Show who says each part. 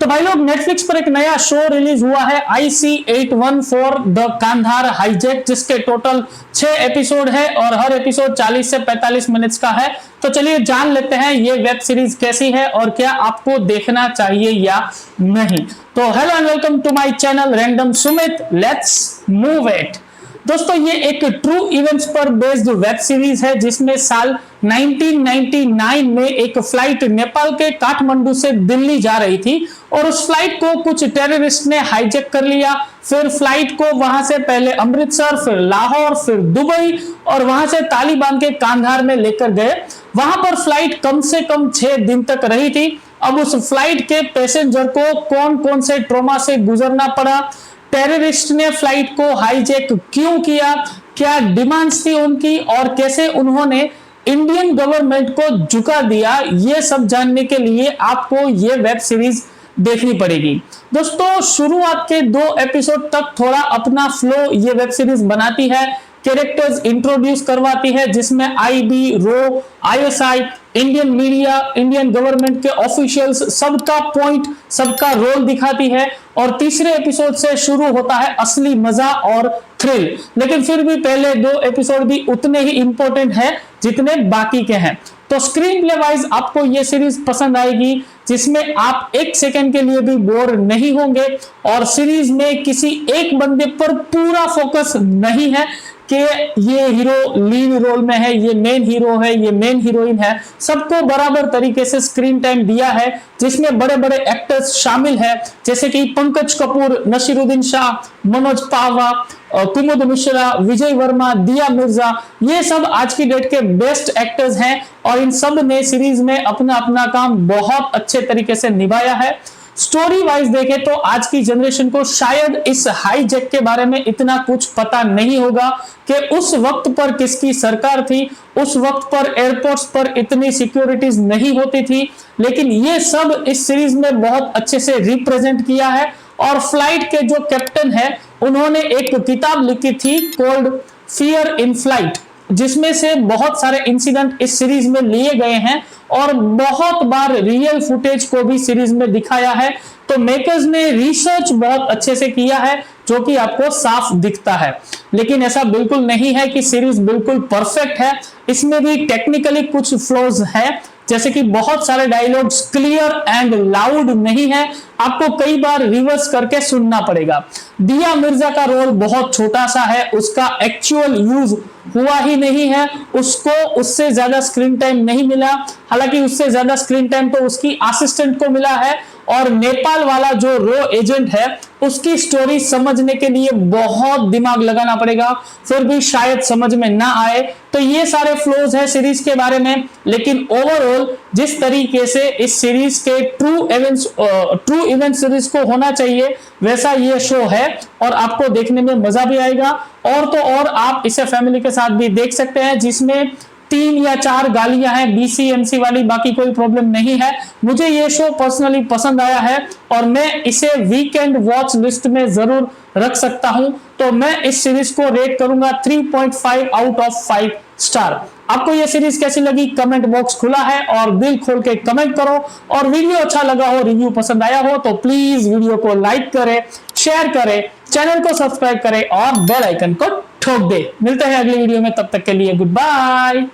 Speaker 1: भाई लोग, नेटफ्लिक्स पर एक नया शो रिलीज हुआ है IC-814 द कांधार हाईजैक, जिसके टोटल 6 एपिसोड है और हर एपिसोड 40 से 45 मिनट्स का है। तो चलिए जान लेते हैं ये वेब सीरीज कैसी है और क्या आपको देखना चाहिए या नहीं। तो hello and welcome to my channel random Sumit, let's move it. दोस्तों, ये एक ट्रू इवेंट्स पर बेस्ड वेब सीरीज है जिसमें साल 1999 में एक फ्लाइट नेपाल के काठमांडू से दिल्ली जा रही थी और उस फ्लाइट को कुछ टेररिस्ट ने हाईजैक कर लिया। फिर फ्लाइट को वहां से पहले अमृतसर, फिर लाहौर, फिर दुबई और वहां से तालिबान के कांधार में लेकर गए। वहां पर फ्लाइट कम से कम 6 दिन तक रही थी। अब उस फ्लाइट के पैसेंजर को कौन कौन से ट्रॉमा से गुजरना पड़ा, टेररिस्ट ने फ्लाइट को हाईजैक क्यों किया, क्या डिमांड्स थी उनकी और कैसे उन्होंने इंडियन गवर्नमेंट को झुका दिया, ये सब जानने के लिए आपको ये वेब सीरीज देखनी पड़ेगी। दोस्तों, शुरुआत के 2 एपिसोड तक थोड़ा अपना फ्लो ये वेब सीरीज बनाती है, कैरेक्टर्स इंट्रोड्यूस करवाती है जिसमें IB, RAW, ISI, Indian media, Indian government के ऑफिशियल्स, सबका पॉइंट, सबका रोल दिखाती है। और तीसरे एपिसोड से शुरू होता है असली मजा और थ्रिल। लेकिन फिर भी पहले 2 एपिसोड भी उतने ही इंपॉर्टेंट है जितने बाकी के हैं। तो स्क्रीन प्ले वाइज आपको ये सीरीज पसंद आएगी जिसमें आप 1 सेकंड के लिए भी बोर नहीं होंगे और सीरीज में किसी एक बंदे पर पूरा फोकस नहीं है कि ये हीरो लीड रोल में है, ये मेन हीरो है, ये मेन हीरोइन है। सबको बराबर तरीके से स्क्रीन टाइम दिया है जिसमें बड़े बड़े एक्टर्स शामिल है जैसे कि पंकज कपूर, नसीरुद्दीन शाह, मनोज पावा, कुमुद मिश्रा, विजय वर्मा, दिया मिर्जा, ये सब आज की डेट के बेस्ट एक्टर्स हैं और इन सब ने सीरीज में अपना अपना काम बहुत अच्छे तरीके से निभाया है। स्टोरी वाइज देखें तो आज की जनरेशन को शायद इस हाईजैक के बारे में इतना कुछ पता नहीं होगा कि उस वक्त पर किसकी सरकार थी, उस वक्त पर एयरपोर्ट्स पर इतनी सिक्योरिटीज नहीं होती थी, लेकिन ये सब इस सीरीज में बहुत अच्छे से रिप्रेजेंट किया है। और फ्लाइट के जो कैप्टन है उन्होंने एक किताब लिखी थी कॉल्ड फियर इन फ्लाइट, जिसमें से बहुत सारे इंसिडेंट इस सीरीज में लिए गए हैं और बहुत बार रियल फुटेज को भी सीरीज में दिखाया है। तो मेकर्स ने रिसर्च बहुत अच्छे से किया है जो कि आपको साफ दिखता है। लेकिन ऐसा बिल्कुल नहीं है कि सीरीज बिल्कुल परफेक्ट है, इसमें भी टेक्निकली कुछ फ्लॉज है जैसे कि बहुत सारे डायलॉग्स क्लियर एंड लाउड नहीं है, आपको कई बार रिवर्स करके सुनना पड़ेगा। दिया मिर्जा का रोल बहुत छोटा सा है, उसका एक्चुअल यूज हुआ ही नहीं है, उसको उससे ज्यादा स्क्रीन टाइम नहीं मिला। हालांकि उससे ज्यादा स्क्रीन टाइम तो उसकी असिस्टेंट को मिला है और नेपाल वाला जो रो एजेंट है उसकी स्टोरी समझने के लिए बहुत दिमाग लगाना पड़ेगा, फिर भी शायद समझ में ना आए। तो ये सारे फ्लोज है सीरीज के बारे में, लेकिन ओवरऑल जिस तरीके से इस सीरीज के ट्रू इवेंट सीरीज को होना चाहिए वैसा ये शो है और आपको देखने में मजा भी आएगा। और तो और आप इसे फैमिली के साथ भी देख सकते हैं जिसमें 3 या 4 गालियां हैं BCMC वाली, बाकी कोई प्रॉब्लम नहीं है। मुझे ये शो पर्सनली पसंद आया है और मैं इसे वीकेंड वॉच लिस्ट में जरूर रख सकता हूं। तो मैं इस सीरीज को रेट करूंगा 3.5 आउट ऑफ 5 स्टार। आपको ये सीरीज कैसी लगी कमेंट बॉक्स खुला है और दिल खोल के कमेंट करो। और वीडियो अच्छा लगा हो, रिव्यू पसंद आया हो तो प्लीज वीडियो को लाइक करें, शेयर करें, चैनल को सब्सक्राइब करें और बेल आइकन को ठोक दे। मिलते हैं अगली वीडियो में, तब तक के लिए गुड बाय।